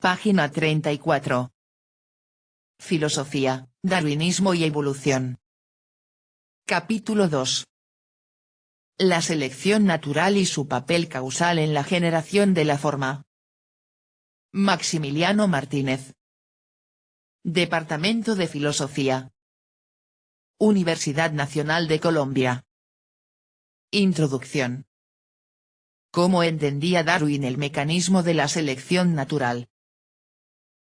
Página 34. Filosofía, darwinismo y evolución. Capítulo 2. La selección natural y su papel causal en la generación de la forma. Maximiliano Martínez. Departamento de Filosofía. Universidad Nacional de Colombia. Introducción. ¿Cómo entendía Darwin el mecanismo de la selección natural?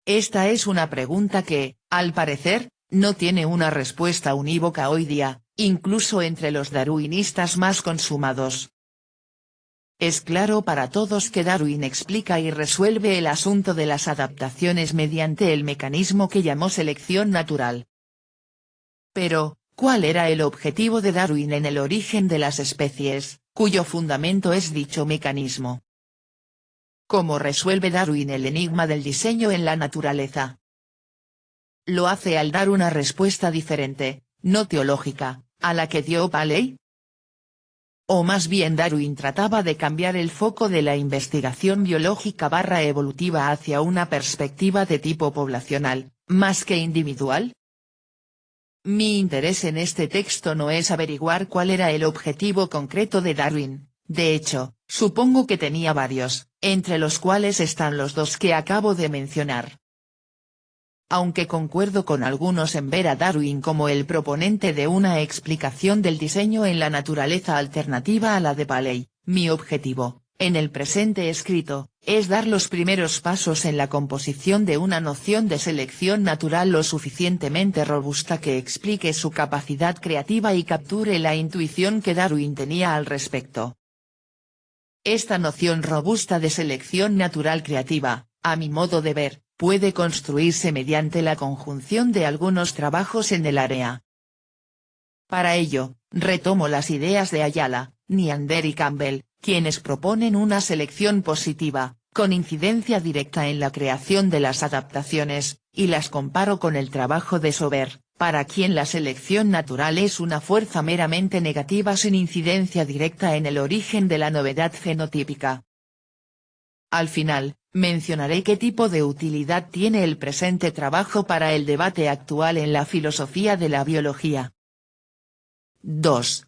Esta es una pregunta que, al parecer, no tiene una respuesta unívoca hoy día, incluso entre los darwinistas más consumados. Es claro para todos que Darwin explica y resuelve el asunto de las adaptaciones mediante el mecanismo que llamó selección natural. Pero, ¿cuál era el objetivo de Darwin en el origen de las especies, cuyo fundamento es dicho mecanismo? ¿Cómo resuelve Darwin el enigma del diseño en la naturaleza? Lo hace al dar una respuesta diferente, no teológica, a la que dio Paley. O más bien Darwin trataba de cambiar el foco de la investigación biológica/evolutiva hacia una perspectiva de tipo poblacional, más que individual. Mi interés en este texto no es averiguar cuál era el objetivo concreto de Darwin, de hecho, supongo que tenía varios, entre los cuales están los dos que acabo de mencionar. Aunque concuerdo con algunos en ver a Darwin como el proponente de una explicación del diseño en la naturaleza alternativa a la de Paley, mi objetivo, en el presente escrito, es dar los primeros pasos en la composición de una noción de selección natural lo suficientemente robusta que explique su capacidad creativa y capture la intuición que Darwin tenía al respecto. Esta noción robusta de selección natural creativa, a mi modo de ver, puede construirse mediante la conjunción de algunos trabajos en el área. Para ello, retomo las ideas de Ayala, Neander y Campbell, quienes proponen una selección positiva, con incidencia directa en la creación de las adaptaciones, y las comparo con el trabajo de Sauber, para quien la selección natural es una fuerza meramente negativa sin incidencia directa en el origen de la novedad fenotípica. Al final, mencionaré qué tipo de utilidad tiene el presente trabajo para el debate actual en la filosofía de la biología. 2.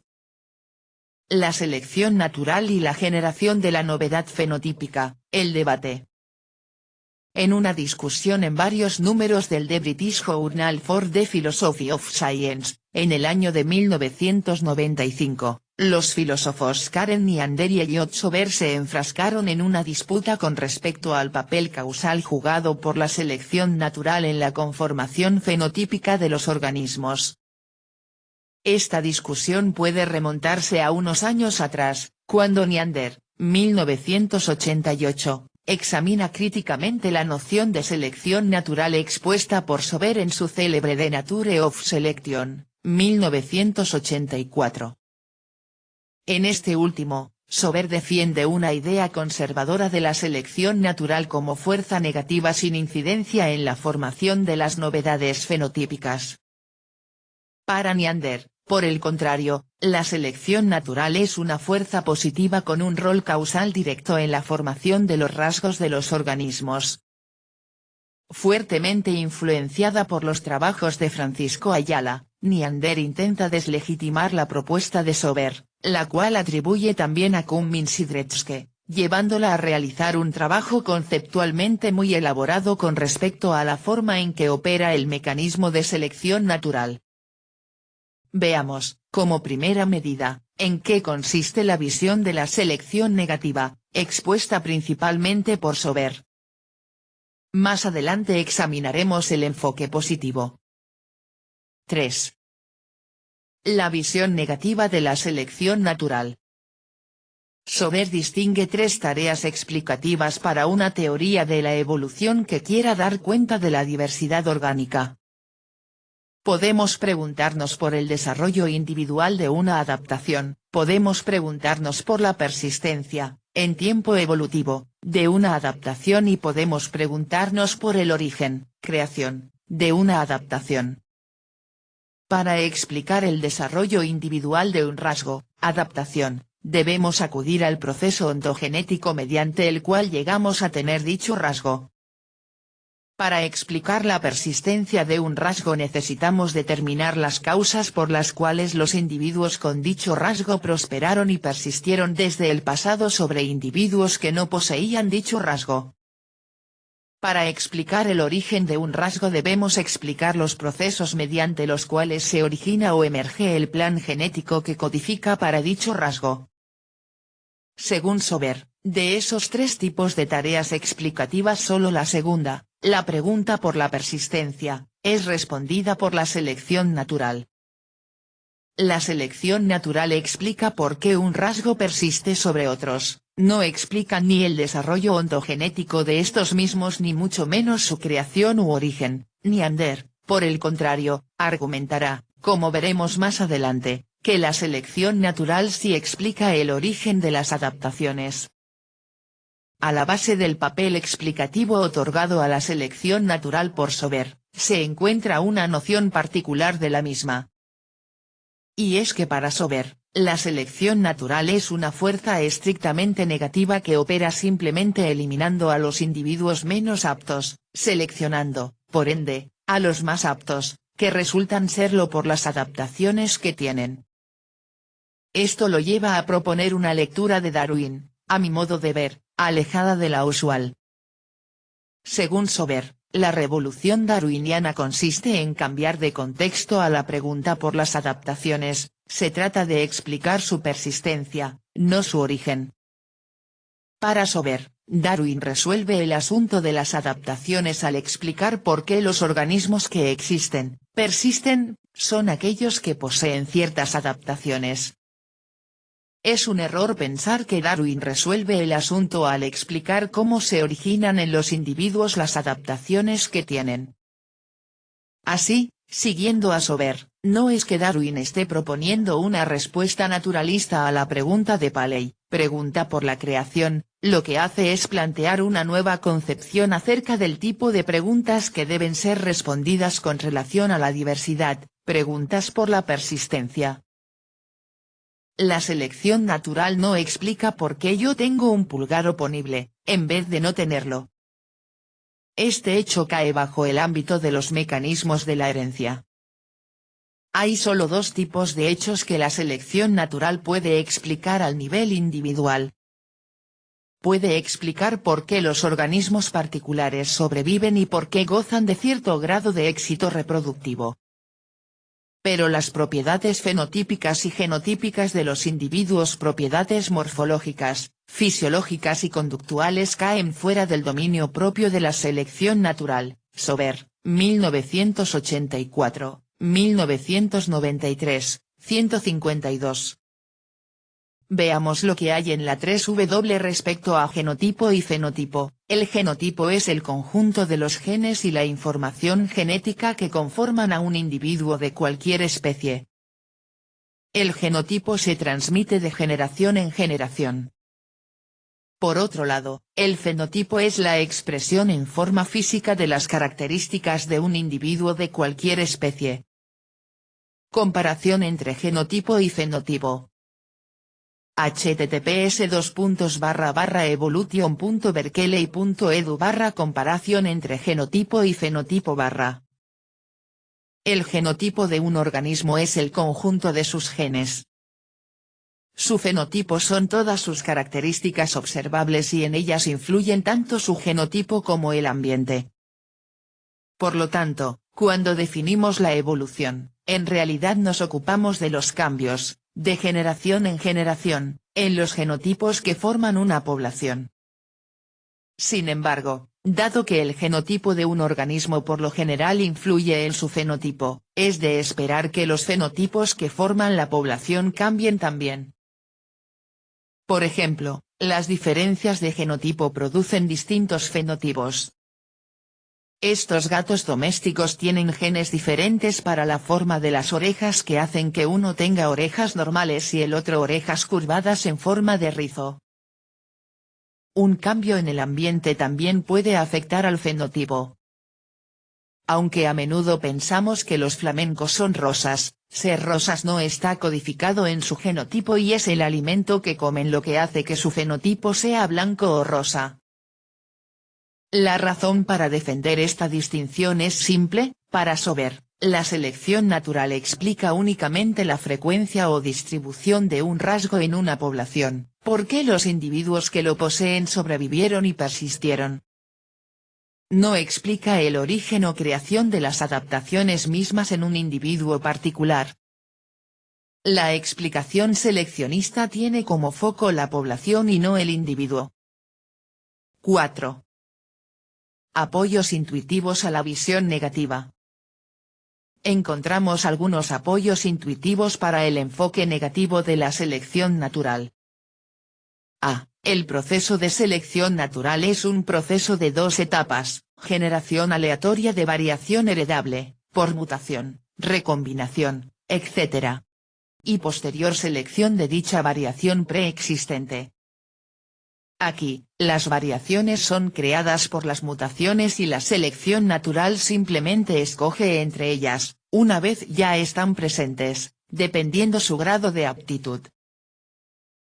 La selección natural y la generación de la novedad fenotípica, el debate. En una discusión en varios números del The British Journal for the Philosophy of Science, en el año de 1995, los filósofos Karen Neander y Elliot Sauber se enfrascaron en una disputa con respecto al papel causal jugado por la selección natural en la conformación fenotípica de los organismos. Esta discusión puede remontarse a unos años atrás, cuando Neander, 1988, examina críticamente la noción de selección natural expuesta por Sauber en su célebre The Nature of Selection, 1984. En este último, Sauber defiende una idea conservadora de la selección natural como fuerza negativa sin incidencia en la formación de las novedades fenotípicas. Para Neander, por el contrario, la selección natural es una fuerza positiva con un rol causal directo en la formación de los rasgos de los organismos. Fuertemente influenciada por los trabajos de Francisco Ayala, Neander intenta deslegitimar la propuesta de Sauber, la cual atribuye también a Cummins y Dretske, llevándola a realizar un trabajo conceptualmente muy elaborado con respecto a la forma en que opera el mecanismo de selección natural. Veamos, como primera medida, en qué consiste la visión de la selección negativa, expuesta principalmente por Sauber. Más adelante examinaremos el enfoque positivo. 3. La visión negativa de la selección natural. Sauber distingue tres tareas explicativas para una teoría de la evolución que quiera dar cuenta de la diversidad orgánica. Podemos preguntarnos por el desarrollo individual de una adaptación, podemos preguntarnos por la persistencia, en tiempo evolutivo, de una adaptación y podemos preguntarnos por el origen, creación, de una adaptación. Para explicar el desarrollo individual de un rasgo, adaptación, debemos acudir al proceso ontogenético mediante el cual llegamos a tener dicho rasgo. Para explicar la persistencia de un rasgo necesitamos determinar las causas por las cuales los individuos con dicho rasgo prosperaron y persistieron desde el pasado sobre individuos que no poseían dicho rasgo. Para explicar el origen de un rasgo debemos explicar los procesos mediante los cuales se origina o emerge el plan genético que codifica para dicho rasgo. Según Sober, de esos tres tipos de tareas explicativas solo la segunda, la pregunta por la persistencia, es respondida por la selección natural. La selección natural explica por qué un rasgo persiste sobre otros, no explica ni el desarrollo ontogenético de estos mismos ni mucho menos su creación u origen. Neander, por el contrario, argumentará, como veremos más adelante, que la selección natural sí explica el origen de las adaptaciones. A la base del papel explicativo otorgado a la selección natural por Sober, se encuentra una noción particular de la misma. Y es que para Sober, la selección natural es una fuerza estrictamente negativa que opera simplemente eliminando a los individuos menos aptos, seleccionando, por ende, a los más aptos, que resultan serlo por las adaptaciones que tienen. Esto lo lleva a proponer una lectura de Darwin, a mi modo de ver, alejada de la usual. Según Sober, la revolución darwiniana consiste en cambiar de contexto a la pregunta por las adaptaciones, se trata de explicar su persistencia, no su origen. Para Sober, Darwin resuelve el asunto de las adaptaciones al explicar por qué los organismos que existen, persisten, son aquellos que poseen ciertas adaptaciones. Es un error pensar que Darwin resuelve el asunto al explicar cómo se originan en los individuos las adaptaciones que tienen. Así, siguiendo a Sober, no es que Darwin esté proponiendo una respuesta naturalista a la pregunta de Paley, pregunta por la creación, lo que hace es plantear una nueva concepción acerca del tipo de preguntas que deben ser respondidas con relación a la diversidad, preguntas por la persistencia. La selección natural no explica por qué yo tengo un pulgar oponible, en vez de no tenerlo. Este hecho cae bajo el ámbito de los mecanismos de la herencia. Hay solo dos tipos de hechos que la selección natural puede explicar al nivel individual. Puede explicar por qué los organismos particulares sobreviven y por qué gozan de cierto grado de éxito reproductivo. Pero las propiedades fenotípicas y genotípicas de los individuos, propiedades morfológicas, fisiológicas y conductuales caen fuera del dominio propio de la selección natural. Sober, 1984, 1993, 152. Veamos lo que hay en la 3W respecto a genotipo y fenotipo. El genotipo es el conjunto de los genes y la información genética que conforman a un individuo de cualquier especie. El genotipo se transmite de generación en generación. Por otro lado, el fenotipo es la expresión en forma física de las características de un individuo de cualquier especie. Comparación entre genotipo y fenotipo. https://evolution.berkeley.edu/ comparación entre genotipo y fenotipo /. El genotipo de un organismo es el conjunto de sus genes. Su fenotipo son todas sus características observables y en ellas influyen tanto su genotipo como el ambiente. Por lo tanto, cuando definimos la evolución, en realidad nos ocupamos de los cambios, de generación en generación, en los genotipos que forman una población. Sin embargo, dado que el genotipo de un organismo por lo general influye en su fenotipo, es de esperar que los fenotipos que forman la población cambien también. Por ejemplo, las diferencias de genotipo producen distintos fenotipos. Estos gatos domésticos tienen genes diferentes para la forma de las orejas que hacen que uno tenga orejas normales y el otro orejas curvadas en forma de rizo. Un cambio en el ambiente también puede afectar al fenotipo. Aunque a menudo pensamos que los flamencos son rosas, ser rosas no está codificado en su genotipo y es el alimento que comen lo que hace que su fenotipo sea blanco o rosa. La razón para defender esta distinción es simple: para Sober, la selección natural explica únicamente la frecuencia o distribución de un rasgo en una población, por qué los individuos que lo poseen sobrevivieron y persistieron. No explica el origen o creación de las adaptaciones mismas en un individuo particular. La explicación seleccionista tiene como foco la población y no el individuo. 4. Apoyos intuitivos a la visión negativa. Encontramos algunos apoyos intuitivos para el enfoque negativo de la selección natural. A. El proceso de selección natural es un proceso de dos etapas: generación aleatoria de variación heredable, por mutación, recombinación, etc. y posterior selección de dicha variación preexistente. Aquí, las variaciones son creadas por las mutaciones y la selección natural simplemente escoge entre ellas, una vez ya están presentes, dependiendo su grado de aptitud.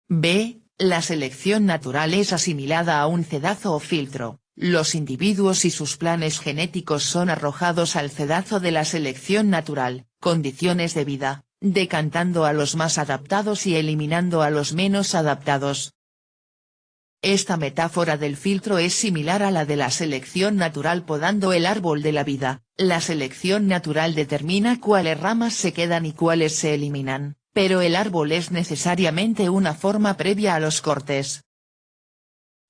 B. La selección natural es asimilada a un cedazo o filtro: los individuos y sus planes genéticos son arrojados al cedazo de la selección natural, condiciones de vida, decantando a los más adaptados y eliminando a los menos adaptados. Esta metáfora del filtro es similar a la de la selección natural podando el árbol de la vida. La selección natural determina cuáles ramas se quedan y cuáles se eliminan, pero el árbol es necesariamente una forma previa a los cortes.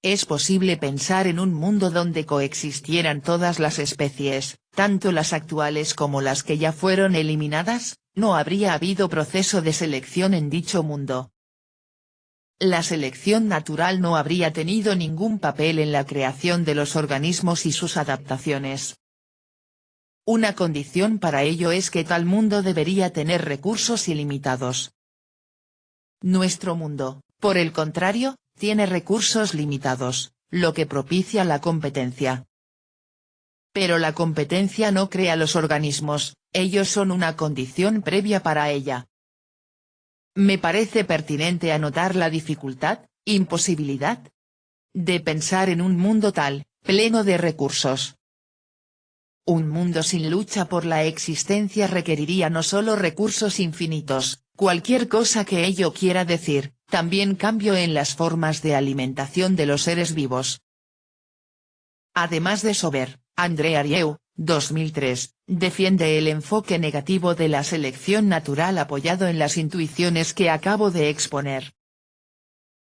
Es posible pensar en un mundo donde coexistieran todas las especies, tanto las actuales como las que ya fueron eliminadas. No habría habido proceso de selección en dicho mundo. La selección natural no habría tenido ningún papel en la creación de los organismos y sus adaptaciones. Una condición para ello es que tal mundo debería tener recursos ilimitados. Nuestro mundo, por el contrario, tiene recursos limitados, lo que propicia la competencia. Pero la competencia no crea los organismos, ellos son una condición previa para ella. Me parece pertinente anotar la dificultad, imposibilidad, de pensar en un mundo tal, pleno de recursos. Un mundo sin lucha por la existencia requeriría no solo recursos infinitos, cualquier cosa que ello quiera decir, también cambio en las formas de alimentación de los seres vivos. Además de Sober, André Arieu, 2003, defiende el enfoque negativo de la selección natural apoyado en las intuiciones que acabo de exponer.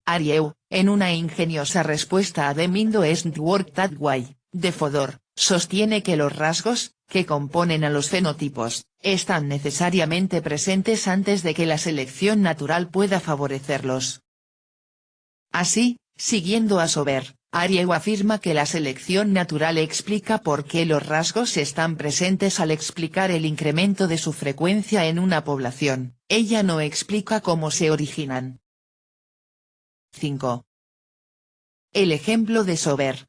Arieu, en una ingeniosa respuesta a The Mind Doesn't Work That Way, de Fodor, sostiene que los rasgos, que componen a los fenotipos, están necesariamente presentes antes de que la selección natural pueda favorecerlos. Así, siguiendo a Sober, Arieu afirma que la selección natural explica por qué los rasgos están presentes al explicar el incremento de su frecuencia en una población, ella no explica cómo se originan. 5. El ejemplo de Sober.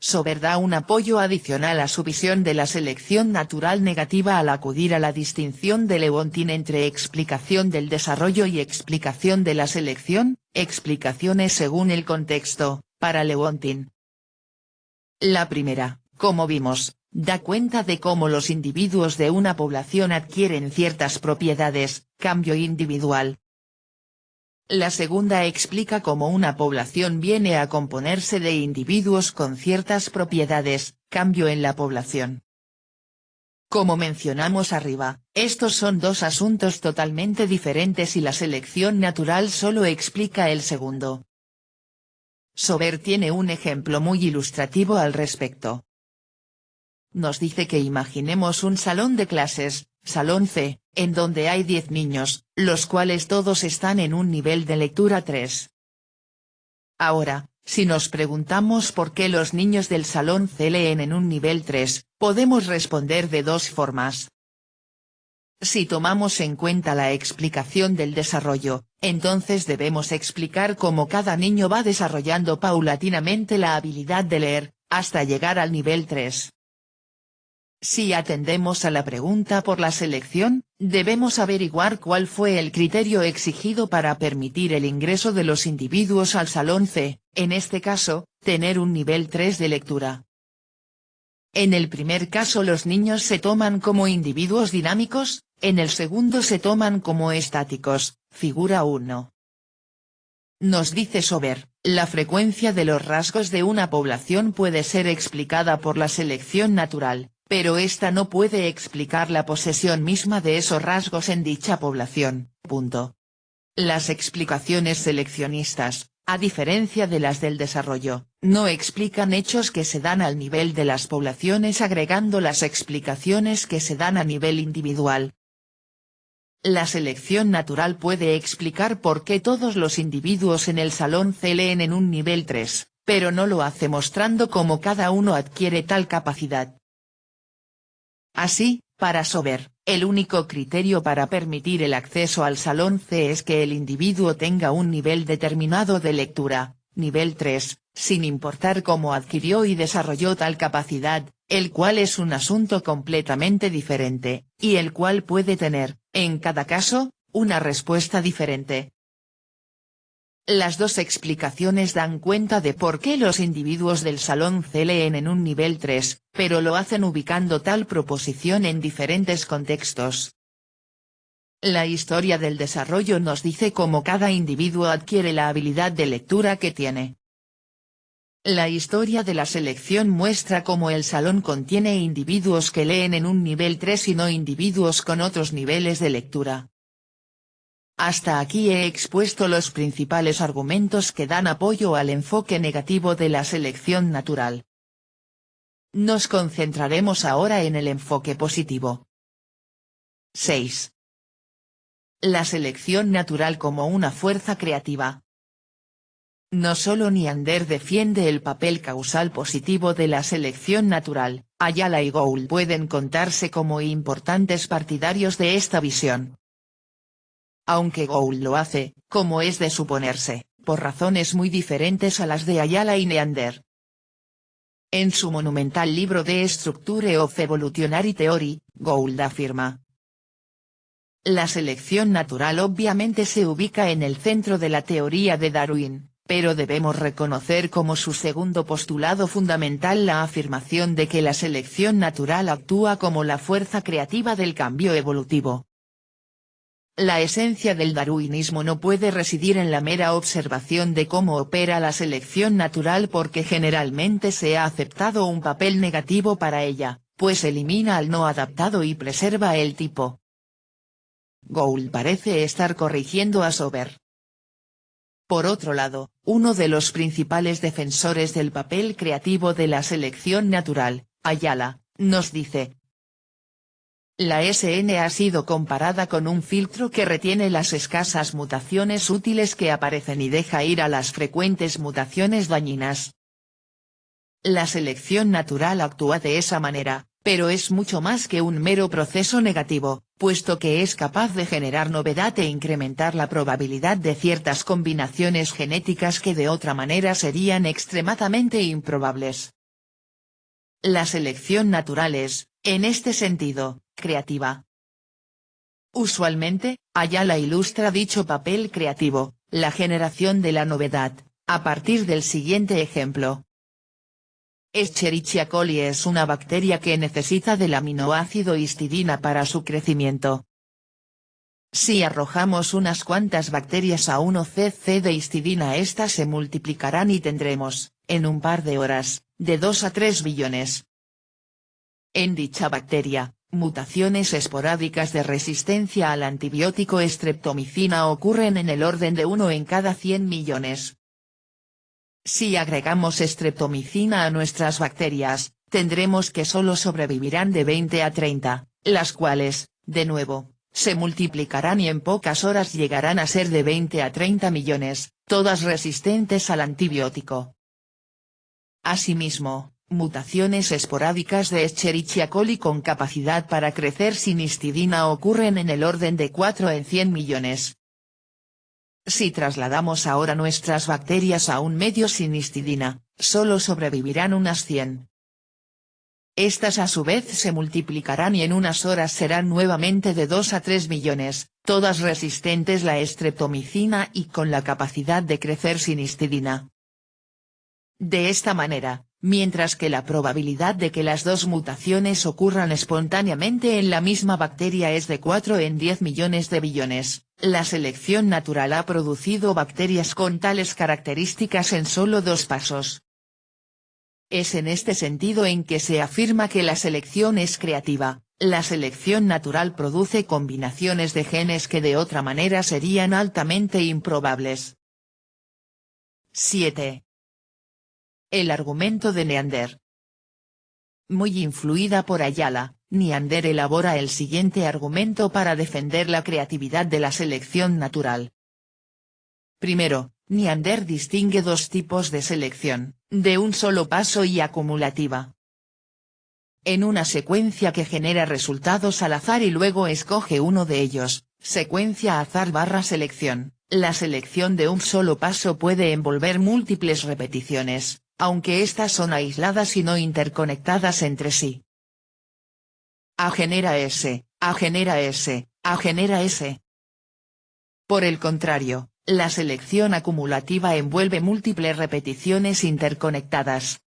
Sober da un apoyo adicional a su visión de la selección natural negativa al acudir a la distinción de Lewontin entre explicación del desarrollo y explicación de la selección, explicaciones según el contexto, para Lewontin. La primera, como vimos, da cuenta de cómo los individuos de una población adquieren ciertas propiedades, cambio individual. La segunda explica cómo una población viene a componerse de individuos con ciertas propiedades, cambio en la población. Como mencionamos arriba, estos son dos asuntos totalmente diferentes y la selección natural solo explica el segundo. Sober tiene un ejemplo muy ilustrativo al respecto. Nos dice que imaginemos un salón de clases, salón C, en donde hay 10 niños, los cuales todos están en un nivel de lectura 3. Ahora, si nos preguntamos por qué los niños del salón C leen en un nivel 3, podemos responder de dos formas. Si tomamos en cuenta la explicación del desarrollo, entonces debemos explicar cómo cada niño va desarrollando paulatinamente la habilidad de leer, hasta llegar al nivel 3. Si atendemos a la pregunta por la selección, debemos averiguar cuál fue el criterio exigido para permitir el ingreso de los individuos al salón C, en este caso, tener un nivel 3 de lectura. En el primer caso los niños se toman como individuos dinámicos, en el segundo se toman como estáticos, figura 1. Nos dice Sober, la frecuencia de los rasgos de una población puede ser explicada por la selección natural, pero esta no puede explicar la posesión misma de esos rasgos en dicha población. Punto. Las explicaciones seleccionistas, a diferencia de las del desarrollo, no explican hechos que se dan al nivel de las poblaciones agregando las explicaciones que se dan a nivel individual. La selección natural puede explicar por qué todos los individuos en el salón C leen en un nivel 3, pero no lo hace mostrando cómo cada uno adquiere tal capacidad. Así, para Sober, el único criterio para permitir el acceso al salón C es que el individuo tenga un nivel determinado de lectura, nivel 3, sin importar cómo adquirió y desarrolló tal capacidad, el cual es un asunto completamente diferente, y el cual puede tener, en cada caso, una respuesta diferente. Las dos explicaciones dan cuenta de por qué los individuos del salón C leen en un nivel 3, pero lo hacen ubicando tal proposición en diferentes contextos. La historia del desarrollo nos dice cómo cada individuo adquiere la habilidad de lectura que tiene. La historia de la selección muestra cómo el salón contiene individuos que leen en un nivel 3 y no individuos con otros niveles de lectura. Hasta aquí he expuesto los principales argumentos que dan apoyo al enfoque negativo de la selección natural. Nos concentraremos ahora en el enfoque positivo. 6. La selección natural como una fuerza creativa. No solo Neander defiende el papel causal positivo de la selección natural, Ayala y Gould pueden contarse como importantes partidarios de esta visión. Aunque Gould lo hace, como es de suponerse, por razones muy diferentes a las de Ayala y Neander. En su monumental libro The Structure of Evolutionary Theory, Gould afirma: la selección natural obviamente se ubica en el centro de la teoría de Darwin, pero debemos reconocer como su segundo postulado fundamental la afirmación de que la selección natural actúa como la fuerza creativa del cambio evolutivo. La esencia del darwinismo no puede residir en la mera observación de cómo opera la selección natural porque generalmente se ha aceptado un papel negativo para ella, pues elimina al no adaptado y preserva el tipo. Gould parece estar corrigiendo a Sober. Por otro lado, uno de los principales defensores del papel creativo de la selección natural, Ayala, nos dice: la SN ha sido comparada con un filtro que retiene las escasas mutaciones útiles que aparecen y deja ir a las frecuentes mutaciones dañinas. La selección natural actúa de esa manera, pero es mucho más que un mero proceso negativo, puesto que es capaz de generar novedad e incrementar la probabilidad de ciertas combinaciones genéticas que de otra manera serían extremadamente improbables. La selección natural es, en este sentido, creativa. Usualmente, Ayala ilustra dicho papel creativo, la generación de la novedad, a partir del siguiente ejemplo. Escherichia coli es una bacteria que necesita del aminoácido histidina para su crecimiento. Si arrojamos unas cuantas bacterias a 1 cc de histidina, estas se multiplicarán y tendremos, en un par de horas, de 2 a 3 billones. En dicha bacteria, mutaciones esporádicas de resistencia al antibiótico streptomicina ocurren en el orden de 1 en cada 100 millones. Si agregamos streptomicina a nuestras bacterias, tendremos que solo sobrevivirán de 20 a 30, las cuales, de nuevo, se multiplicarán y en pocas horas llegarán a ser de 20 a 30 millones, todas resistentes al antibiótico. Asimismo, mutaciones esporádicas de Escherichia coli con capacidad para crecer sin histidina ocurren en el orden de 4 en 100 millones. Si trasladamos ahora nuestras bacterias a un medio sin histidina, solo sobrevivirán unas 100. Estas a su vez se multiplicarán y en unas horas serán nuevamente de 2 a 3 millones, todas resistentes a la estreptomicina y con la capacidad de crecer sin histidina. De esta manera, mientras que la probabilidad de que las dos mutaciones ocurran espontáneamente en la misma bacteria es de 4 en 10 millones de billones, la selección natural ha producido bacterias con tales características en solo 2 pasos. Es en este sentido en que se afirma que la selección es creativa. La selección natural produce combinaciones de genes que de otra manera serían altamente improbables. 7. El argumento de Neander. Muy influida por Ayala, Neander elabora el siguiente argumento para defender la creatividad de la selección natural. Primero, Neander distingue dos tipos de selección, de un solo paso y acumulativa. En una secuencia que genera resultados al azar y luego escoge uno de ellos, secuencia azar/selección, la selección de un solo paso puede envolver múltiples repeticiones, aunque éstas son aisladas y no interconectadas entre sí. A genera S, A genera S, A genera S. Por el contrario, la selección acumulativa envuelve múltiples repeticiones interconectadas.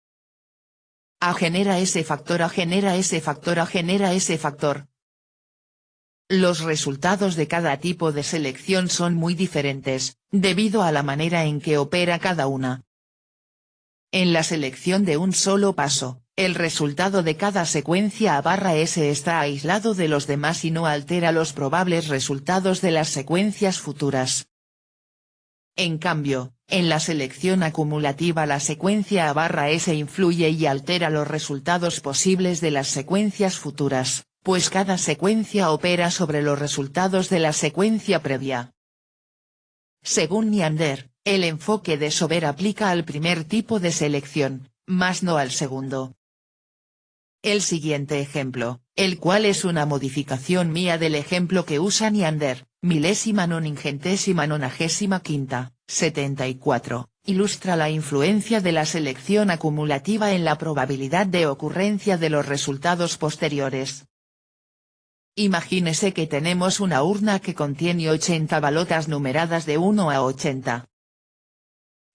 A genera ese factor, A genera ese factor, A genera ese factor. Los resultados de cada tipo de selección son muy diferentes, debido a la manera en que opera cada una. En la selección de un solo paso, el resultado de cada secuencia A/S está aislado de los demás y no altera los probables resultados de las secuencias futuras. En cambio, en la selección acumulativa la secuencia A/S influye y altera los resultados posibles de las secuencias futuras, pues cada secuencia opera sobre los resultados de la secuencia previa. Según Neander, el enfoque de Sober aplica al primer tipo de selección, mas no al segundo. El siguiente ejemplo, el cual es una modificación mía del ejemplo que usa Neander, 1095, 74, ilustra la influencia de la selección acumulativa en la probabilidad de ocurrencia de los resultados posteriores. Imagínese que tenemos una urna que contiene 80 balotas numeradas de 1 a 80.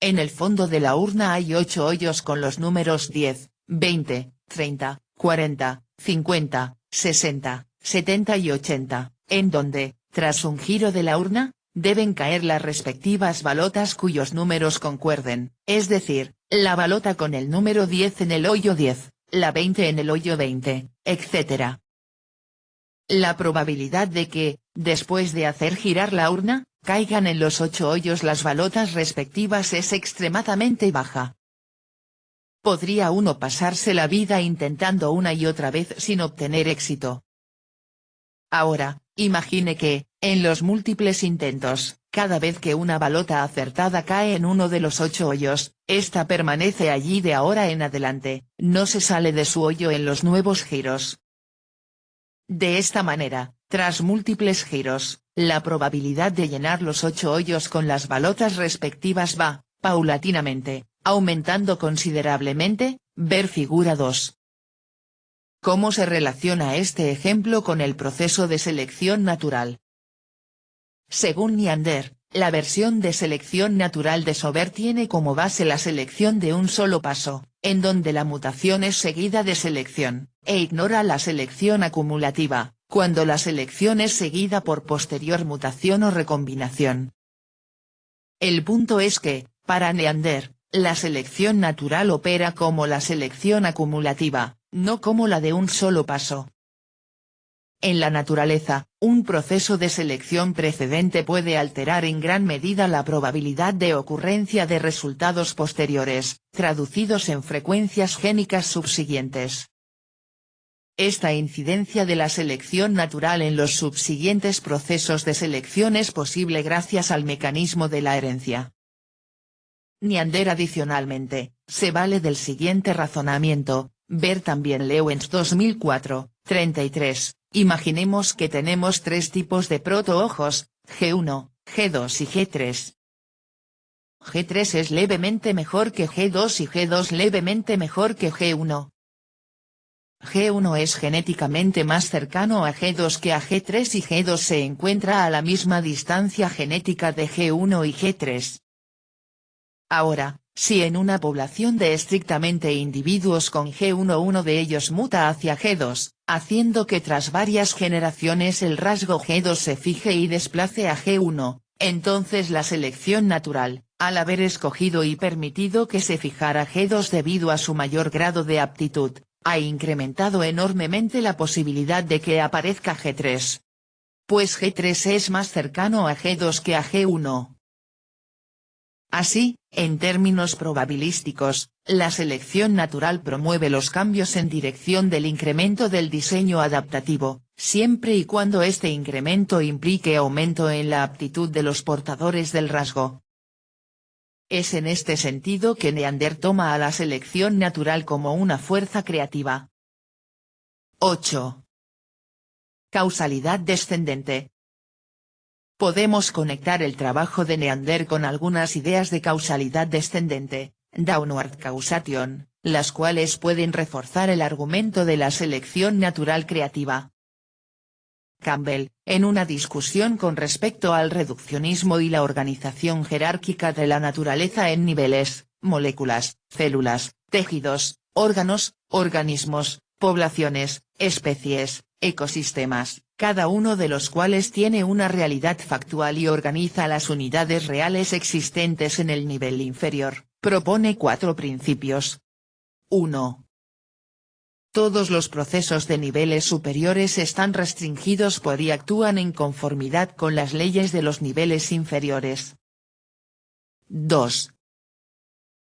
En el fondo de la urna hay 8 hoyos con los números 10, 20, 30, 40, 50, 60, 70 y 80, en donde, tras un giro de la urna, deben caer las respectivas balotas cuyos números concuerden, es decir, la balota con el número 10 en el hoyo 10, la 20 en el hoyo 20, etc. La probabilidad de que, después de hacer girar la urna, caigan en los 8 hoyos las balotas respectivas es extremadamente baja. Podría uno pasarse la vida intentando una y otra vez sin obtener éxito. Ahora, imagine que, en los múltiples intentos, cada vez que una balota acertada cae en uno de los 8 hoyos, ésta permanece allí de ahora en adelante, no se sale de su hoyo en los nuevos giros. De esta manera, tras múltiples giros, la probabilidad de llenar los 8 hoyos con las balotas respectivas va, paulatinamente, aumentando considerablemente, ver figura 2. ¿Cómo se relaciona este ejemplo con el proceso de selección natural? Según Neander, la versión de selección natural de Sober tiene como base la selección de un solo paso, en donde la mutación es seguida de selección, e ignora la selección acumulativa, cuando la selección es seguida por posterior mutación o recombinación. El punto es que, para Neander, la selección natural opera como la selección acumulativa, no como la de un solo paso. En la naturaleza, un proceso de selección precedente puede alterar en gran medida la probabilidad de ocurrencia de resultados posteriores, traducidos en frecuencias génicas subsiguientes. Esta incidencia de la selección natural en los subsiguientes procesos de selección es posible gracias al mecanismo de la herencia. Neander adicionalmente, se vale del siguiente razonamiento, ver también Lewens 2004, 33, imaginemos que tenemos tres tipos de protoojos, G1, G2 y G3. G3 es levemente mejor que G2 y G2 levemente mejor que G1. G1 es genéticamente más cercano a G2 que a G3 y G2 se encuentra a la misma distancia genética de G1 y G3. Ahora, si en una población de estrictamente individuos con G1 uno de ellos muta hacia G2, haciendo que tras varias generaciones el rasgo G2 se fije y desplace a G1, entonces la selección natural, al haber escogido y permitido que se fijara G2 debido a su mayor grado de aptitud, ha incrementado enormemente la posibilidad de que aparezca G3. Pues G3 es más cercano a G2 que a G1. Así, en términos probabilísticos, la selección natural promueve los cambios en dirección del incremento del diseño adaptativo, siempre y cuando este incremento implique aumento en la aptitud de los portadores del rasgo. Es en este sentido que Neander toma a la selección natural como una fuerza creativa. 8. Causalidad descendente. Podemos conectar el trabajo de Neander con algunas ideas de causalidad descendente, downward causation, las cuales pueden reforzar el argumento de la selección natural creativa. Campbell, en una discusión con respecto al reduccionismo y la organización jerárquica de la naturaleza en niveles, moléculas, células, tejidos, órganos, organismos, poblaciones, especies, ecosistemas, cada uno de los cuales tiene una realidad factual y organiza las unidades reales existentes en el nivel inferior, propone 4 principios. 1. Todos los procesos de niveles superiores están restringidos por y actúan en conformidad con las leyes de los niveles inferiores. 2.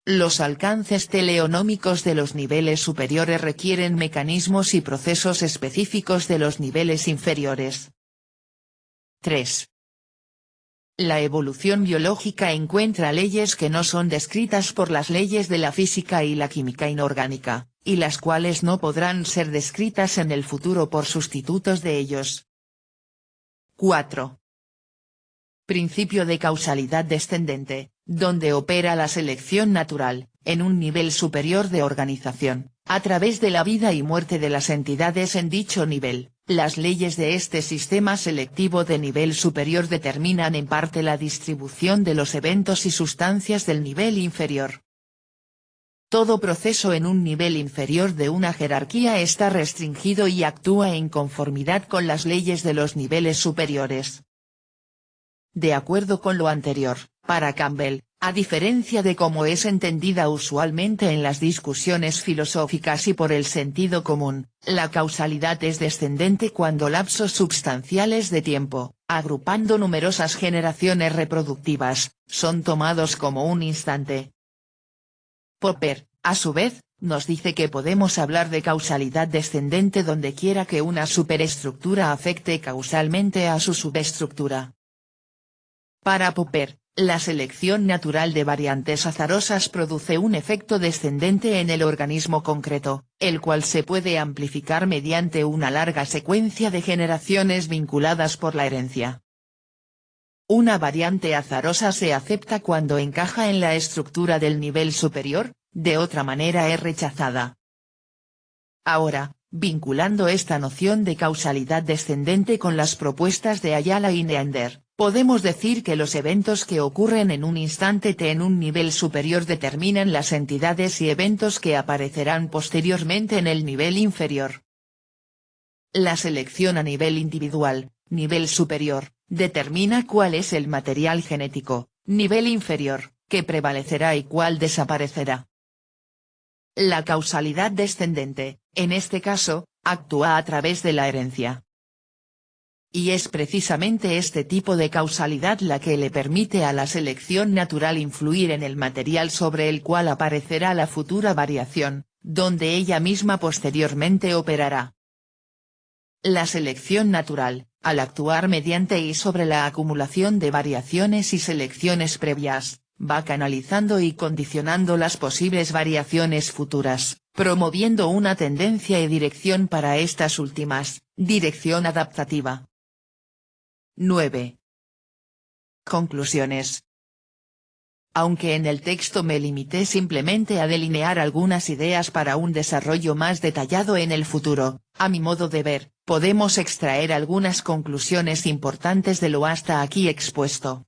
Los alcances teleonómicos de los niveles superiores requieren mecanismos y procesos específicos de los niveles inferiores. 3. La evolución biológica encuentra leyes que no son descritas por las leyes de la física y la química inorgánica, y las cuales no podrán ser descritas en el futuro por sustitutos de ellos. 4. Principio de causalidad descendente, donde opera la selección natural, en un nivel superior de organización, a través de la vida y muerte de las entidades en dicho nivel. Las leyes de este sistema selectivo de nivel superior determinan en parte la distribución de los eventos y sustancias del nivel inferior. Todo proceso en un nivel inferior de una jerarquía está restringido y actúa en conformidad con las leyes de los niveles superiores. De acuerdo con lo anterior, para Campbell, a diferencia de cómo es entendida usualmente en las discusiones filosóficas y por el sentido común, la causalidad es descendente cuando lapsos substanciales de tiempo, agrupando numerosas generaciones reproductivas, son tomados como un instante. Popper, a su vez, nos dice que podemos hablar de causalidad descendente donde quiera que una superestructura afecte causalmente a su subestructura. Para Popper, la selección natural de variantes azarosas produce un efecto descendente en el organismo concreto, el cual se puede amplificar mediante una larga secuencia de generaciones vinculadas por la herencia. Una variante azarosa se acepta cuando encaja en la estructura del nivel superior, de otra manera es rechazada. Ahora, vinculando esta noción de causalidad descendente con las propuestas de Ayala y Neander, podemos decir que los eventos que ocurren en un instante T en un nivel superior determinan las entidades y eventos que aparecerán posteriormente en el nivel inferior. La selección a nivel individual, nivel superior, determina cuál es el material genético, nivel inferior, que prevalecerá y cuál desaparecerá. La causalidad descendente, en este caso, actúa a través de la herencia. Y es precisamente este tipo de causalidad la que le permite a la selección natural influir en el material sobre el cual aparecerá la futura variación, donde ella misma posteriormente operará. La selección natural, al actuar mediante y sobre la acumulación de variaciones y selecciones previas, va canalizando y condicionando las posibles variaciones futuras, promoviendo una tendencia y dirección para estas últimas, dirección adaptativa. 9. Conclusiones. aunque en el texto me limité simplemente a delinear algunas ideas para un desarrollo más detallado en el futuro, a mi modo de ver, podemos extraer algunas conclusiones importantes de lo hasta aquí expuesto.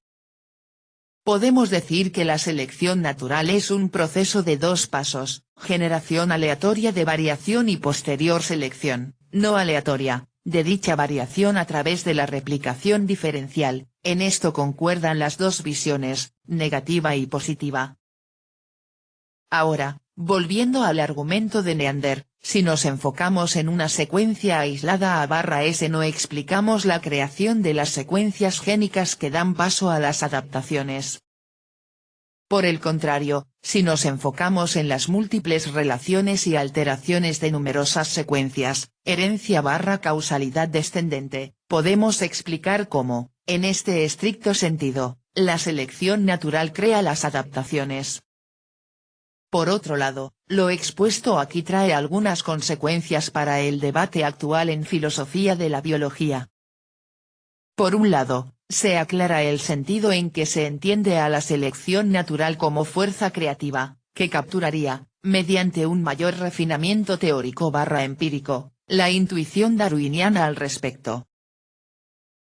Podemos decir que la selección natural es un proceso de dos pasos, generación aleatoria de variación y posterior selección, no aleatoria, de dicha variación a través de la replicación diferencial. En esto concuerdan las dos visiones, negativa y positiva. Ahora, volviendo al argumento de Neander, si nos enfocamos en una secuencia aislada A/S no explicamos la creación de las secuencias génicas que dan paso a las adaptaciones. Por el contrario, si nos enfocamos en las múltiples relaciones y alteraciones de numerosas secuencias, herencia/causalidad descendente, podemos explicar cómo, en este estricto sentido, la selección natural crea las adaptaciones. Por otro lado, lo expuesto aquí trae algunas consecuencias para el debate actual en filosofía de la biología. Por un lado, se aclara el sentido en que se entiende a la selección natural como fuerza creativa, que capturaría, mediante un mayor refinamiento teórico/empírico, la intuición darwiniana al respecto.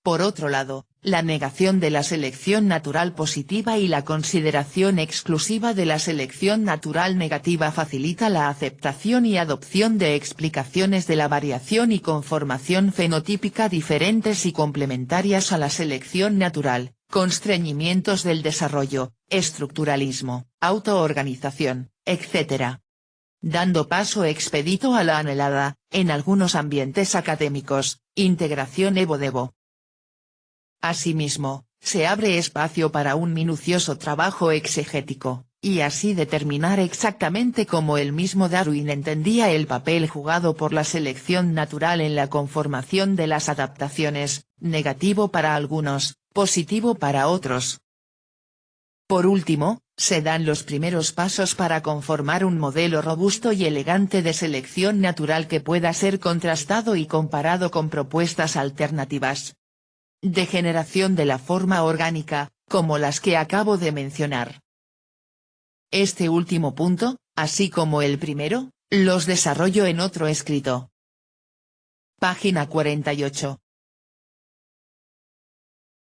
Por otro lado, la negación de la selección natural positiva y la consideración exclusiva de la selección natural negativa facilita la aceptación y adopción de explicaciones de la variación y conformación fenotípica diferentes y complementarias a la selección natural, constreñimientos del desarrollo, estructuralismo, autoorganización, etc. Dando paso expedito a la anhelada, en algunos ambientes académicos, integración Evo-Devo. Asimismo, se abre espacio para un minucioso trabajo exegético, y así determinar exactamente cómo el mismo Darwin entendía el papel jugado por la selección natural en la conformación de las adaptaciones, negativo para algunos, positivo para otros. Por último, se dan los primeros pasos para conformar un modelo robusto y elegante de selección natural que pueda ser contrastado y comparado con propuestas alternativas de generación de la forma orgánica, como las que acabo de mencionar. Este último punto, así como el primero, los desarrollo en otro escrito. Página 48.